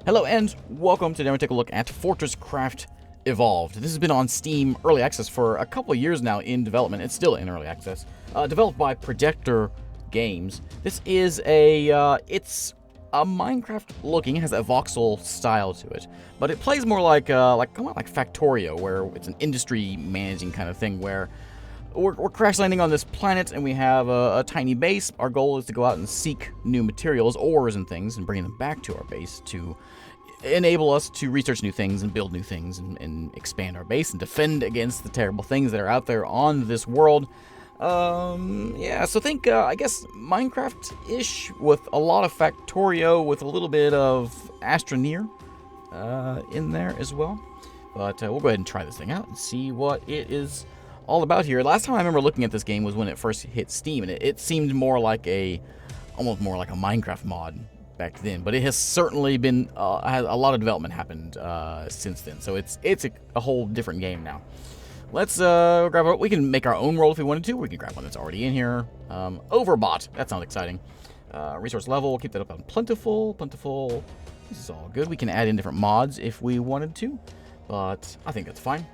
Hello and welcome. Today we're going to take a look at FortressCraft Evolved. This has been on Steam Early Access for a couple of years now in development. It's still in Early Access. Developed by Projector Games. This is it's a Minecraft looking, it has a voxel style to it, but it plays more like Factorio, where it's an industry managing kind of thing, where we're crash landing on this planet and we have a tiny base. Our goal is to go out and seek new materials, ores and things, and bring them back to our base to enable us to research new things and build new things and expand our base and defend against the terrible things that are out there on this world. Yeah, so think, I guess, Minecraft-ish with a lot of Factorio with a little bit of Astroneer in there as well. But we'll go ahead and try this thing out and see what it is all about here. Last time I remember looking at this game was when it first hit Steam, and it seemed more like almost more like a Minecraft mod back then. But it has certainly been, has a lot of development happened since then. So it's a whole different game now. Let's grab it. We can make our own world if we wanted to. We can grab one that's already in here. Overbought. That sounds exciting. Resource level. We'll keep that up on plentiful. Plentiful. This is all good. We can add in different mods if we wanted to, but I think that's fine.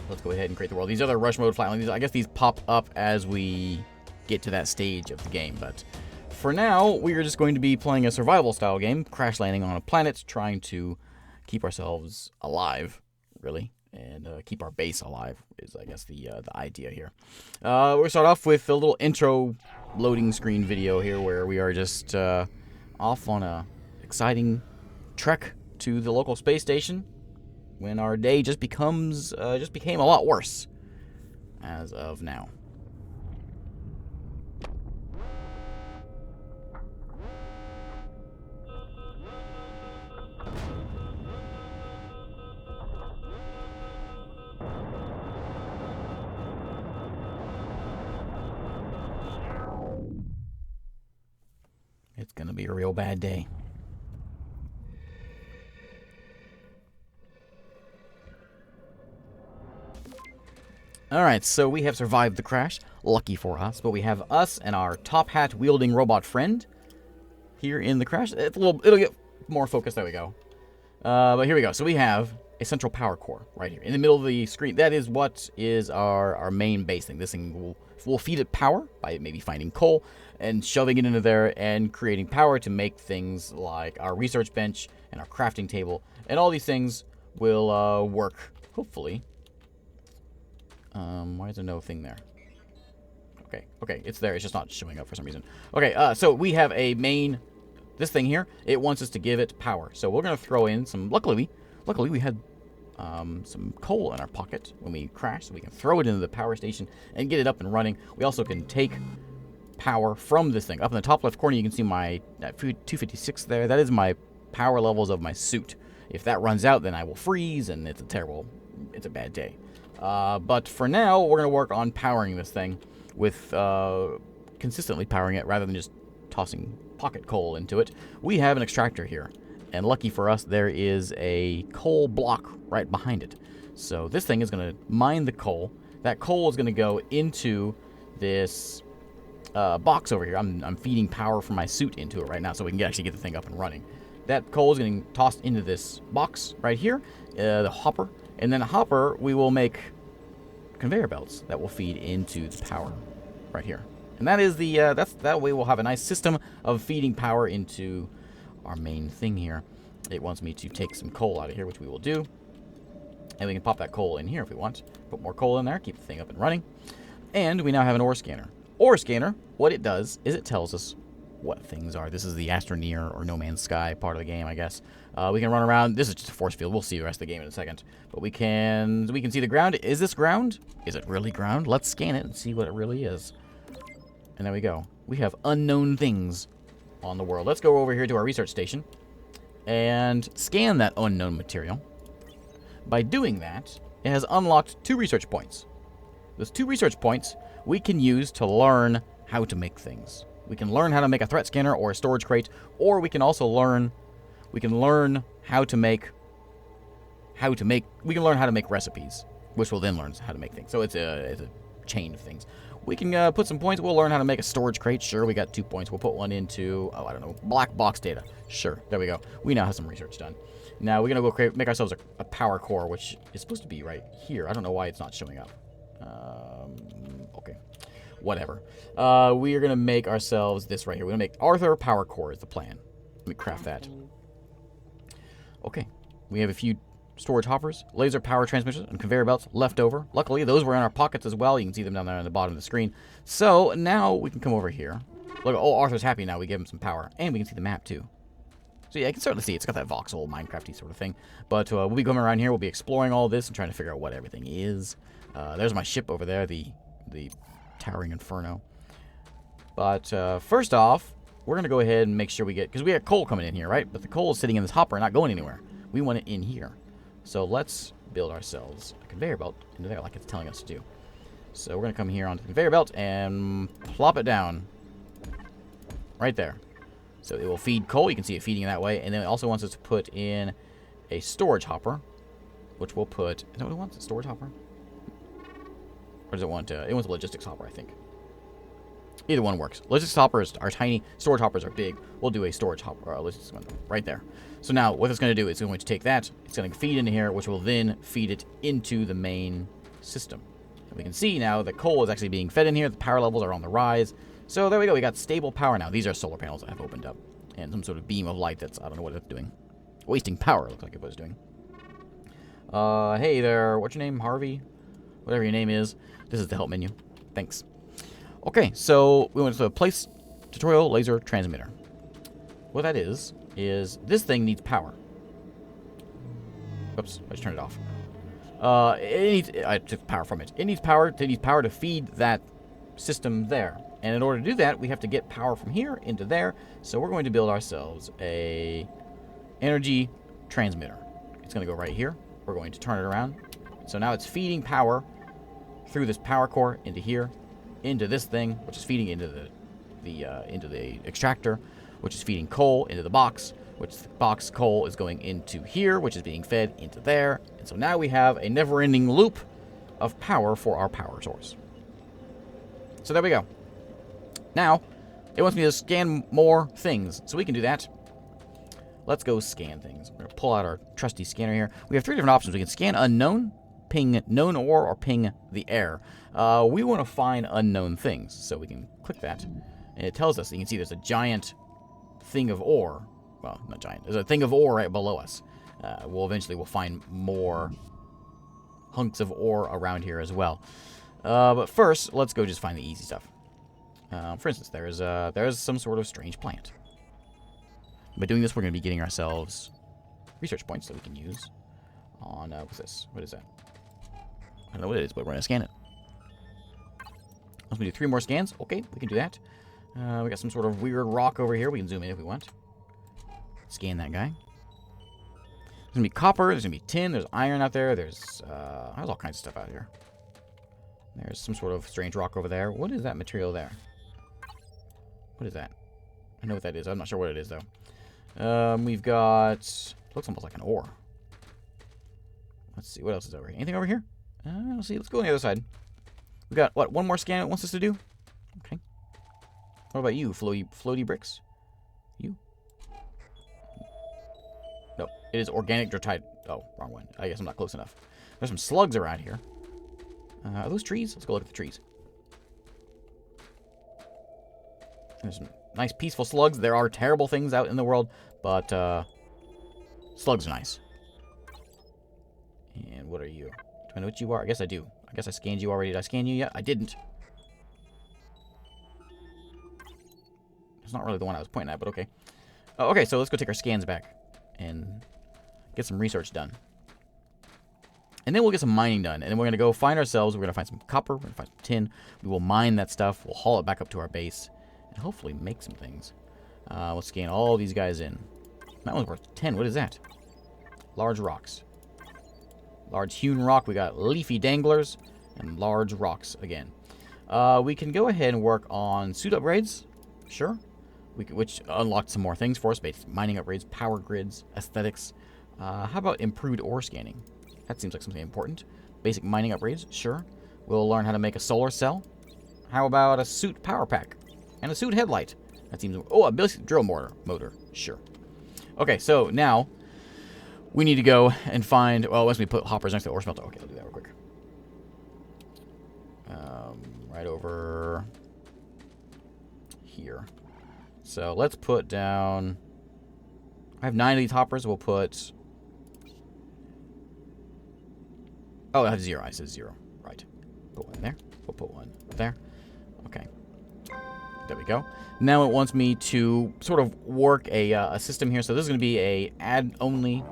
Let's go ahead and create the world. These other rush mode flatlands, I guess these pop up as we get to that stage of the game. But for now, we are just going to be playing a survival style game, crash landing on a planet, trying to keep ourselves alive, really, and keep our base alive is, I guess, the idea here. We'll start off with a little intro loading screen video here, where we are just off on a exciting trek to the local space station, when our day just became a lot worse as of now. It's gonna be a real bad day. Alright, so we have survived the crash. Lucky for us. But we have us and our top hat wielding robot friend here in the crash. It'll get more focused. There we go. But here we go. So we have a central power core right here in the middle of the screen. That is what is our main base thing. This thing will feed it power by maybe finding coal and shoving it into there and creating power to make things like our research bench and our crafting table. And all these things will work, hopefully. Why is there no thing there? Okay, it's there. It's just not showing up for some reason. Okay, so we have this thing here. It wants us to give it power. So we're going to throw in some, luckily we had some coal in our pocket when we crashed, so we can throw it into the power station and get it up and running. We also can take power from this thing. Up in the top left corner, you can see my 256 there. That is my power levels of my suit. If that runs out, then I will freeze, and it's a bad day. But for now, we're going to work on powering this thing with consistently powering it rather than just tossing pocket coal into it. We have an extractor here, and lucky for us, there is a coal block right behind it. So this thing is going to mine the coal. That coal is going to go into this box over here. I'm feeding power from my suit into it right now so we can actually get the thing up and running. That coal is getting tossed into this box right here, the hopper. And then a hopper, we will make conveyor belts that will feed into the power right here. And that is that way we'll have a nice system of feeding power into our main thing here. It wants me to take some coal out of here, which we will do. And we can pop that coal in here if we want. Put more coal in there, keep the thing up and running. And we now have an ore scanner. Ore scanner, what it does is it tells us what things are. This is the Astroneer or No Man's Sky part of the game, I guess. We can run around. This is just a force field. We'll see the rest of the game in a second. But we can see the ground. Is this ground? Is it really ground? Let's scan it and see what it really is. And there we go. We have unknown things on the world. Let's go over here to our research station and scan that unknown material. By doing that, it has unlocked 2 research points. Those 2 research points we can use to learn how to make things. We can learn how to make a threat scanner or a storage crate, or we can also learn how to make recipes, which will then learn how to make things. So it's a chain of things. We can put some points. We'll learn how to make a storage crate. Sure, we got 2 points. We'll put one into, oh, I don't know, black box data. Sure, there we go. We now have some research done. Now we're going to go make ourselves a power core, which is supposed to be right here. I don't know why it's not showing up. Okay, whatever. We are going to make ourselves this right here. We're going to make Arthur power core is the plan. Let me craft that. Okay, we have a few storage hoppers, laser power transmitters, and conveyor belts left over. Luckily, those were in our pockets as well. You can see them down there on the bottom of the screen. So now we can come over here. Look, oh, Arthur's happy now. We give him some power. And we can see the map, too. So yeah, I can certainly see it's got that voxel Minecrafty sort of thing. But we'll be coming around here. We'll be exploring all this and trying to figure out what everything is. There's my ship over there, the Towering Inferno. But first off, we're going to go ahead and make sure we get... Because we got coal coming in here, right? But the coal is sitting in this hopper and not going anywhere. We want it in here. So let's build ourselves a conveyor belt into there like it's telling us to do. So we're going to come here onto the conveyor belt and plop it down right there. So it will feed coal. You can see it feeding that way. And then it also wants us to put in a storage hopper, which we'll put... Is that what it wants? A storage hopper? Or does it want... it wants a logistics hopper, I think. Either one works. Logistics hoppers are tiny. Storage hoppers are big. We'll do a storage hopper. Logistics one right there. So now what it's going to do is it's going to take that. It's going to feed into here, which will then feed it into the main system. And we can see now that coal is actually being fed in here. The power levels are on the rise. So there we go. We got stable power now. These are solar panels that have opened up. And some sort of beam of light that's... I don't know what it's doing. Wasting power, looks like it was doing. Hey there. What's your name? Harvey? Whatever your name is. This is the help menu. Thanks. Okay, so we went to the place tutorial laser transmitter. What that is this thing needs power. Oops, I just turned it off. I took power from it. It needs power to feed that system there. And in order to do that, we have to get power from here into there. So we're going to build ourselves a energy transmitter. It's going to go right here. We're going to turn it around. So now it's feeding power through this power core into here, into this thing, which is feeding into the extractor, which is feeding coal into the box, which the box coal is going into here, which is being fed into there. And so now we have a never-ending loop of power for our power source. So there we go. Now, it wants me to scan more things, so we can do that. Let's go scan things. We're going to pull out our trusty scanner here. We have 3 different options. We can scan unknown, ping known ore, or ping the air. We want to find unknown things, so we can click that, and it tells us. You can see there's a giant thing of ore. Well, not giant. There's a thing of ore right below us. We'll find more hunks of ore around here as well. But first, let's go just find the easy stuff. For instance, there's some sort of strange plant. By doing this, we're going to be getting ourselves research points that we can use on, what's this? What is that? I don't know what it is, but we're going to scan it. Let's do 3 more scans. Okay, we can do that. We got some sort of weird rock over here. We can zoom in if we want. Scan that guy. There's going to be copper. There's going to be tin. There's iron out there. There's all kinds of stuff out here. There's some sort of strange rock over there. What is that material there? What is that? I know what that is. I'm not sure what it is, though. We've got... Looks almost like an ore. Let's see. What else is over here? Anything over here? Let's see. Let's go on the other side. We got, what, 1 more scan it wants us to do? Okay. What about you, floaty bricks? You? No, it is organic dratite. Oh, wrong one. I guess I'm not close enough. There's some slugs around here. Are those trees? Let's go look at the trees. There's some nice peaceful slugs. There are terrible things out in the world, but slugs are nice. And what are you? Do I know what you are? I guess I do. I guess I scanned you already. Did I scan you yet? I didn't. It's not really the one I was pointing at, but okay. Okay, so let's go take our scans back and get some research done. And then we'll get some mining done. And then we're going to go find ourselves. We're going to find some copper. We're going to find some tin. We will mine that stuff. We'll haul it back up to our base. And hopefully make some things. We'll scan all these guys in. That one's worth 10. What is that? Large rocks. Large hewn rock. We got leafy danglers. And large rocks again. We can go ahead and work on suit upgrades. Sure. Which unlocked some more things for us. Mining upgrades, power grids, aesthetics. How about improved ore scanning? That seems like something important. Basic mining upgrades, sure. We'll learn how to make a solar cell. How about a suit power pack? And a suit headlight. That seems... Oh, a basic drill motor. Sure. Okay, so now we need to go and find... Well, once we put hoppers next to the ore smelter. Okay, I'll do that real quick. Right over here. So let's put down... I have 9 of these hoppers. We'll put... Oh, I have 0. I said 0. Right. Put one there. We'll put one there. Okay. There we go. Now it wants me to sort of work a system here. So this is going to be a add-only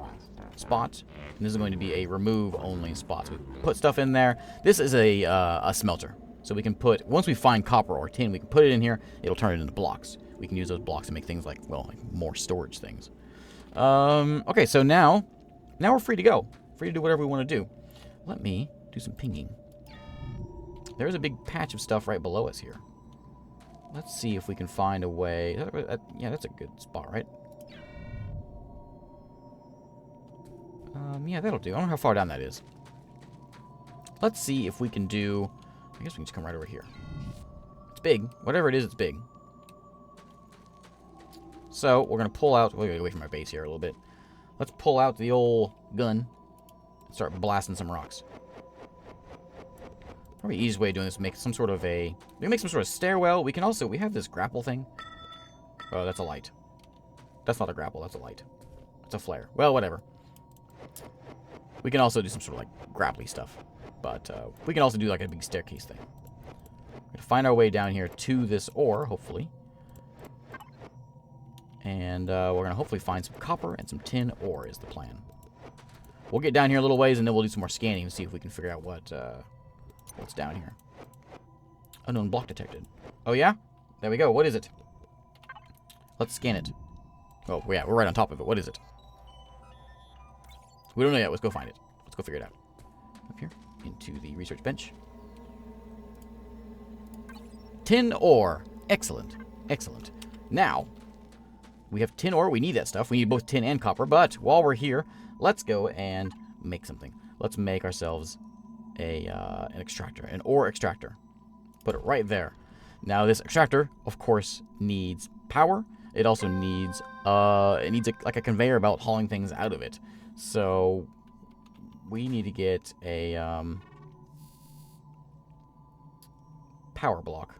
spot. And this is going to be a remove-only spot. So we put stuff in there. This is a smelter. So we can put... Once we find copper or tin, we can put it in here. It'll turn it into blocks. We can use those blocks to make things like, well, like more storage things. Okay, so now we're free to go. Free to do whatever we want to do. Let me do some pinging. There's a big patch of stuff right below us here. Let's see if we can find a way. Yeah, that's a good spot, right? Yeah, that'll do. I don't know how far down that is. Let's see if we can do... I guess we can just come right over here. It's big. Whatever it is, it's big. So, we're going to pull out... We'll get away from our base here a little bit. Let's pull out the old gun and start blasting some rocks. Probably the easiest way of doing this is make some sort of a... We can make some sort of stairwell. We can also... We have this grapple thing. Oh, that's a light. That's not a grapple. That's a light. It's a flare. Well, whatever. We can also do some sort of, like, grapply stuff. But we can also do, like, a big staircase thing. We're going to find our way down here to this ore, hopefully. And we're going to hopefully find some copper and some tin ore is the plan. We'll get down here a little ways, and then we'll do some more scanning and see if we can figure out what's down here. Unknown block detected. Oh, yeah? There we go. What is it? Let's scan it. Oh, yeah, we're right on top of it. What is it? We don't know yet. Let's go find it. Let's go figure it out. Up here, into the research bench. Tin ore. Excellent. Excellent. Now, we have tin ore. We need that stuff. We need both tin and copper. But while we're here, let's go and make something. Let's make ourselves an extractor, an ore extractor. Put it right there. Now, this extractor, of course, needs power. It also needs like a conveyor belt hauling things out of it. So we need to get a power block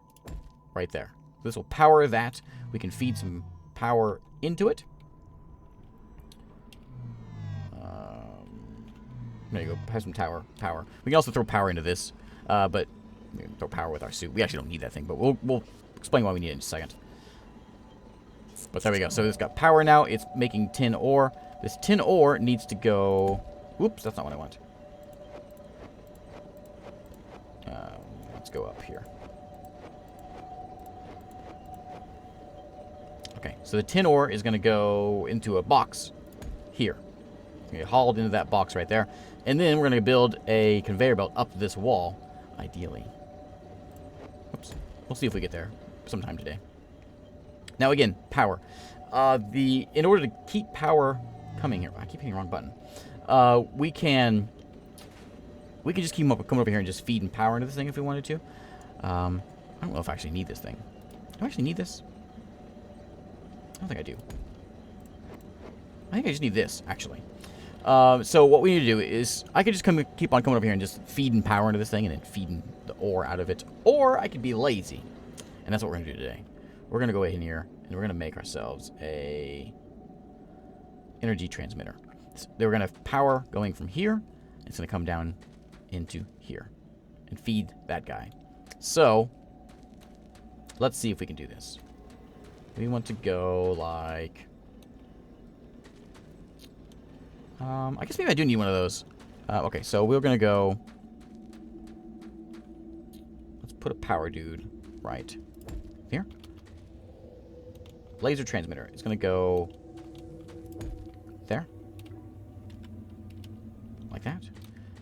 right there. This will power that. We can feed some power into it. There you go. Have some power. We can also throw power into this, but we can throw power with our suit. We actually don't need that thing, but we'll explain why we need it in a second. But there we go. So it's got power now. It's making tin ore. This tin ore needs to go... Whoops, that's not what I want. Let's go up here. Okay, so the tin ore is going to go into a box here. It's going to get hauled into that box right there. And then we're going to build a conveyor belt up this wall, ideally. Oops. We'll see if we get there sometime today. Now again, power. In order to keep power coming here, I keep hitting the wrong button. We can just keep coming over here and just feeding power into this thing if we wanted to. I don't know if I actually need this thing. Do I actually need this? I don't think I do. I think I just need this, actually. So what we need to do is, I could just keep on coming over here and just feeding power into this thing and then feeding the ore out of it. Or I could be lazy. And that's what we're going to do today. We're going to go in here and we're going to make ourselves a energy transmitter. So we're going to have power going from here. It's going to come down into here and feed that guy. So let's see if we can do this. We want to go like... I guess maybe I do need one of those. Okay, so we're going to go... Let's put a power dude right here. Laser transmitter. It's going to go there. Like that.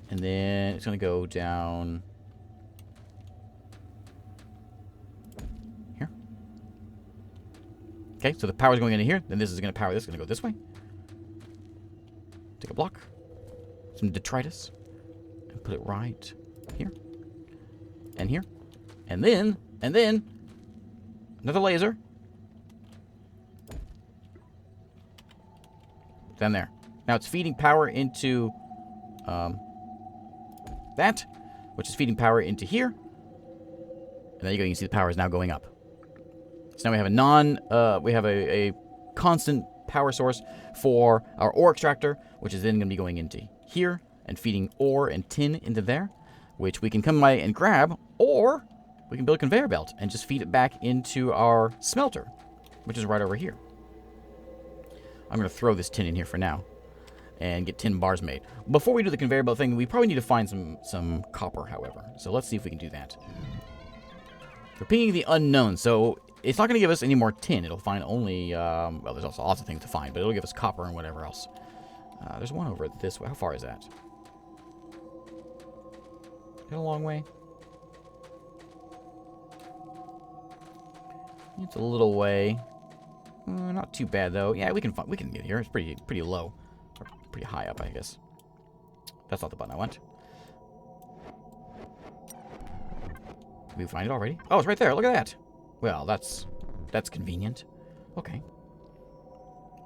And then it's going to go down here. Okay, so the power's going into here. Then this is going to power this. It's going to go this way. Take a block. Some detritus. And put it right here. And here. And then, another laser. Down there. Now it's feeding power into that, which is feeding power into here. And there you go. You can see the power is now going up. So now we have a constant power source for our ore extractor, which is then going to be going into here and feeding ore and tin into there, which we can come by and grab, or we can build a conveyor belt and just feed it back into our smelter, which is right over here. I'm going to throw this tin in here for now and get tin bars made. Before we do the conveyor belt thing, we probably need to find some copper, however. So let's see if we can do that. We're pinging the unknown, so it's not going to give us any more tin. It'll find only, well, there's also lots of things to find, but it'll give us copper and whatever else. There's one over this way. How far is that? Is it a long way? It's a little way. Not too bad though. Yeah, we can get here. It's pretty low, or pretty high up, I guess. That's not the button I want. Did we find it already? Oh, it's right there. Look at that. Well, that's convenient. Okay.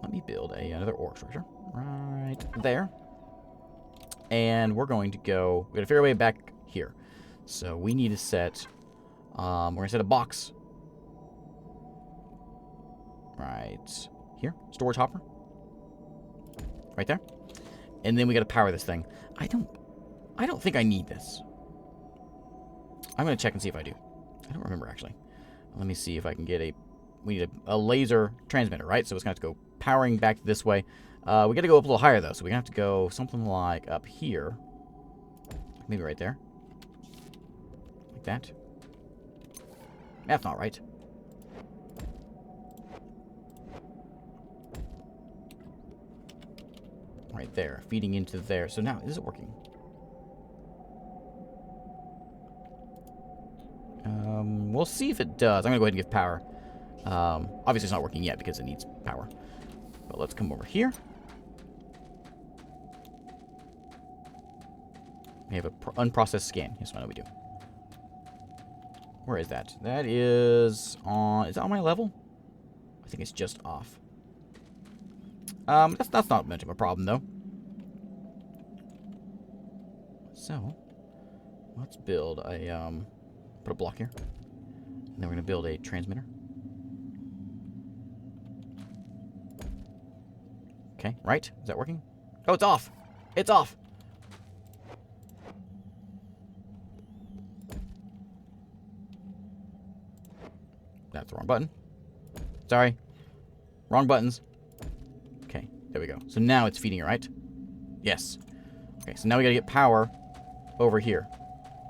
Let me build another ore extractor right there, and we're going to figure a way back here. So we need to set. We're gonna set a box. Right here, storage hopper. Right there. And then we gotta power this thing. I don't think I need this. I'm gonna check and see if I do. I don't remember actually. Let me see if I can get we need a laser transmitter, right? So it's gonna have to go powering back this way. We gotta go up a little higher though, so we're gonna have to go something like up here. Maybe right there. Like that. That's not right. Right there, feeding into there. So now, is it working? We'll see if it does. I'm gonna go ahead and give power. Obviously it's not working yet because it needs power. But let's come over here. We have an unprocessed scan. Yes, I know we do. Where is that? That is on... Is that on my level? I think it's just off. That's not much of a problem, though. So, let's build a, put a block here. And then we're going to build a transmitter. Okay, right? Is that working? Oh, it's off! It's off! That's the wrong button. Sorry. Wrong buttons. Okay, there we go. So now it's feeding it, right? Yes. Okay, so now we gotta get power over here.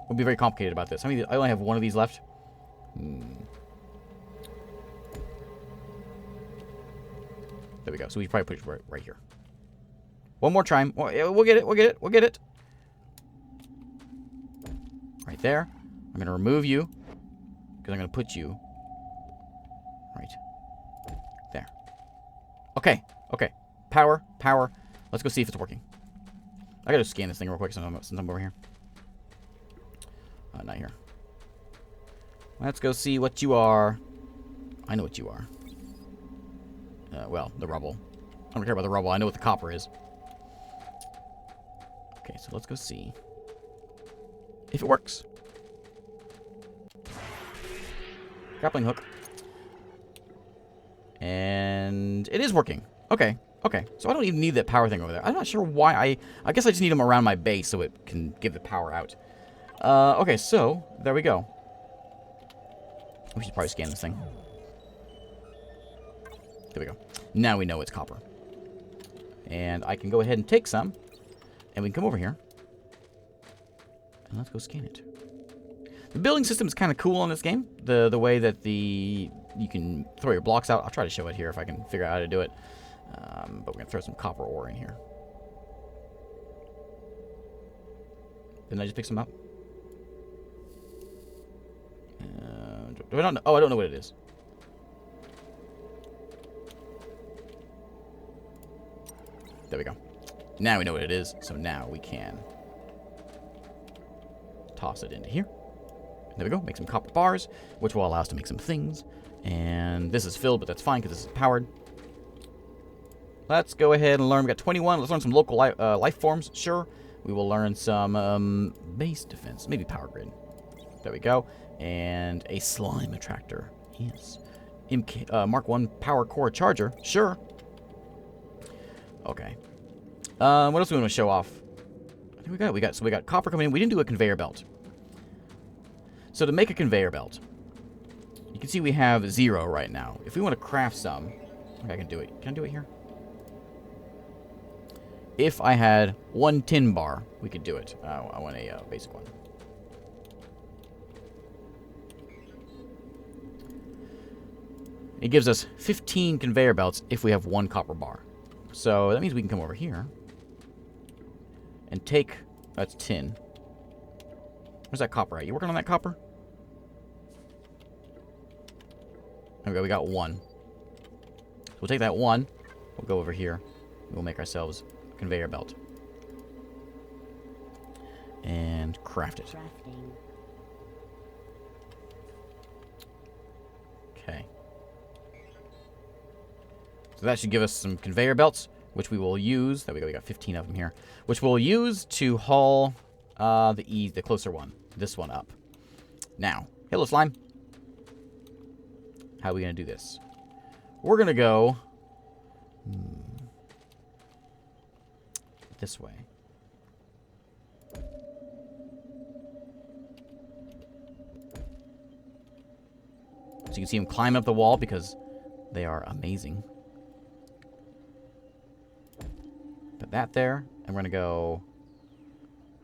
We'll be very complicated about this. I only have one of these left. There we go. So we probably put it right here. One more time. We'll get it. We'll get it. We'll get it. Right there. I'm gonna remove you because I'm gonna put you right there. Okay. Okay. Power. Power. Let's go see if it's working. I gotta scan this thing real quick since I'm over here. Not here. Let's go see what you are. I know what you are. Well, the rubble. I don't care about the rubble. I know what the copper is. Okay, so let's go see if it works. Grappling hook. And it is working. Okay. Okay. So I don't even need that power thing over there. I'm not sure why. I guess I just need them around my base so it can give the power out. Okay, so there we go. We should probably scan this thing. There we go. Now we know it's copper. And I can go ahead and take some. And we can come over here. And let's go scan it. The building system is kind of cool in this game. The way that you can throw your blocks out. I'll try to show it here if I can figure out how to do it. But we're going to throw some copper ore in here. Didn't I just pick some up? Do I not know? Oh, I don't know what it is. There we go. Now we know what it is, so now we can toss it into here. There we go. Make some copper bars, which will allow us to make some things. And this is filled, but that's fine because this is powered. Let's go ahead and learn. We got 21. Let's learn some local life forms. Sure. We will learn some base defense. Maybe power grid. There we go. And a slime attractor. Yes. Mark 1 power core charger. Sure. Okay. What else do we want to show off? I think we got copper coming in. We didn't do a conveyor belt. So to make a conveyor belt, you can see we have 0 right now. If we want to craft some, okay, I can do it. Can I do it here? If I had 1 tin bar, we could do it. I want a basic one. It gives us 15 conveyor belts if we have 1 copper bar. So that means we can come over here and take, that's tin. Where's that copper at? You working on that copper? There we go, we got 1. So we'll take that 1, we'll go over here, we'll make ourselves a conveyor belt. And craft it. Okay. So that should give us some conveyor belts, which we will use. There we go, we got 15 of them here. Which we'll use to haul the closer one. This one up. Now, hello slime. How are we going to do this? We're going to go this way. So you can see them climb up the wall because they are amazing. Put that there, and we're going to go...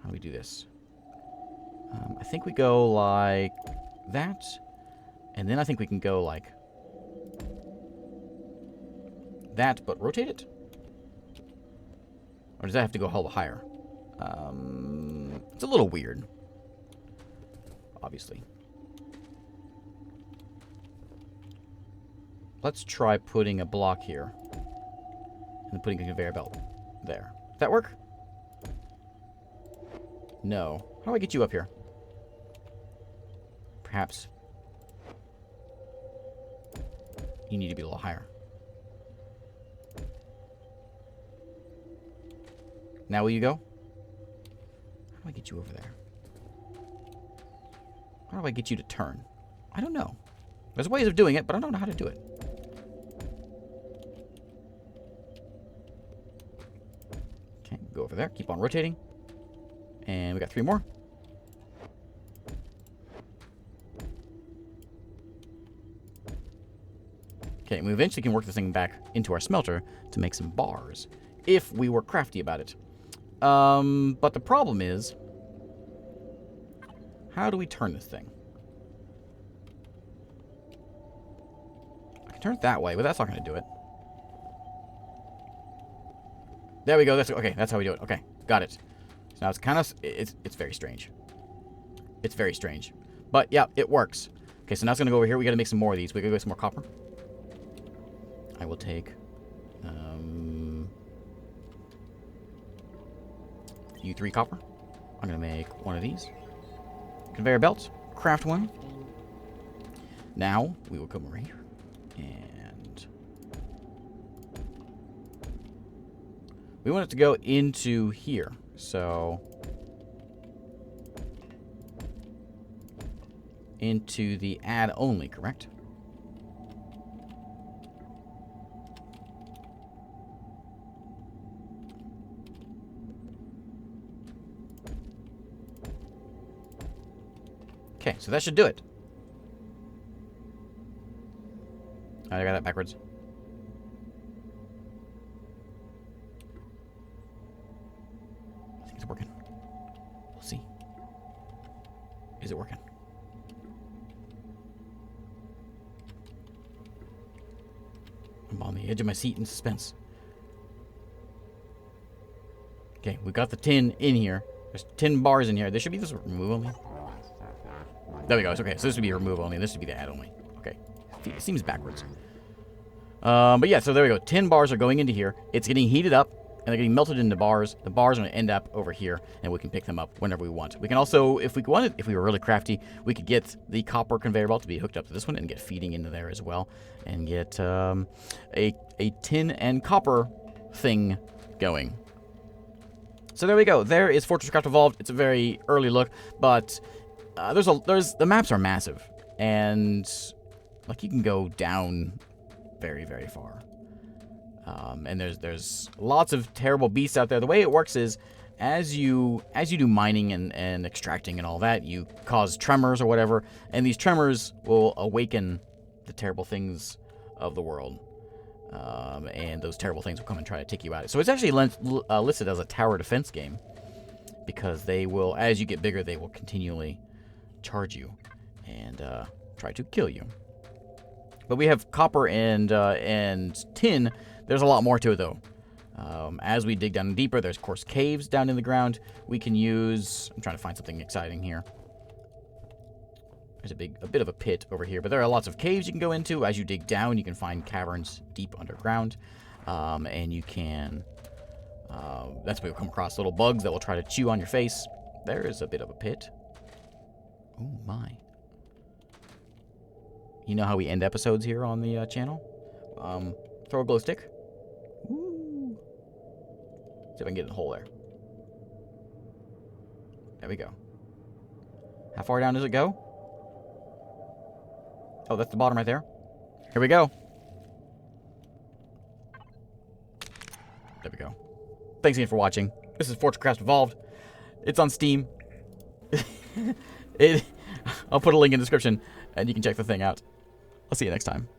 How do we do this? I think we go like that, and then I think we can go like that, but rotate it? Or does that have to go a hell higher? It's a little weird, obviously. Let's try putting a block here and putting a conveyor belt there. Does that work? No. How do I get you up here? Perhaps you need to be a little higher. Now will you go? How do I get you over there? How do I get you to turn? I don't know. There's ways of doing it, but I don't know how to do it. Okay, go over there. Keep on rotating. And we got 3 more. Okay, we eventually can work this thing back into our smelter to make some bars, if we were crafty about it. But the problem is, how do we turn this thing? I can turn it that way, but that's not going to do it. There we go. That's okay. That's how we do it. Okay, got it. So now it's kind of it's very strange. It's very strange, but yeah, it works. Okay, so now it's gonna go over here. We got to make some more of these. We gotta go get some more copper. I will take you 3 copper. I'm gonna make one of these conveyor belts. Craft one. Now we will come over here and we want it to go into here. So into the add only, correct? Okay, so that should do it. I got that backwards. I think it's working. We'll see. Is it working? I'm on the edge of my seat in suspense. Okay, we got the tin in here. There's 10 bars in here. There should be this remove only. There we go. Okay, so this would be remove only. This would be the add only. Okay. It seems backwards. But yeah, so there we go. 10 bars are going into here. It's getting heated up. and they're getting melted into bars. The bars are going to end up over here, and we can pick them up whenever we want. We can also, if we wanted, if we were really crafty, we could get the copper conveyor belt to be hooked up to this one and get feeding into there as well, and get a tin and copper thing going. So there we go. There is FortressCraft Evolved. It's a very early look, but the maps are massive, and like you can go down very, very far. And there's lots of terrible beasts out there. The way it works is, as you do mining and extracting and all that, you cause tremors or whatever, and these tremors will awaken the terrible things of the world. And those terrible things will come and try to take you out. So it's actually listed as a tower defense game, because they will, as you get bigger, they will continually charge you and try to kill you. But we have copper and tin. There's a lot more to it, though. As we dig down deeper, there's, of course, caves down in the ground. We can use... I'm trying to find something exciting here. There's a bit of a pit over here, but there are lots of caves you can go into. As you dig down, you can find caverns deep underground. And you can... that's where you'll come across little bugs that will try to chew on your face. There is a bit of a pit. Oh, my. You know how we end episodes here on the channel? Throw a glow stick. Woo. See if I can get in the hole there. There we go. How far down does it go? Oh, that's the bottom right there. Here we go. There we go. Thanks again for watching. This is FortressCraft Evolved. It's on Steam. I'll put a link in the description, and you can check the thing out. I'll see you next time.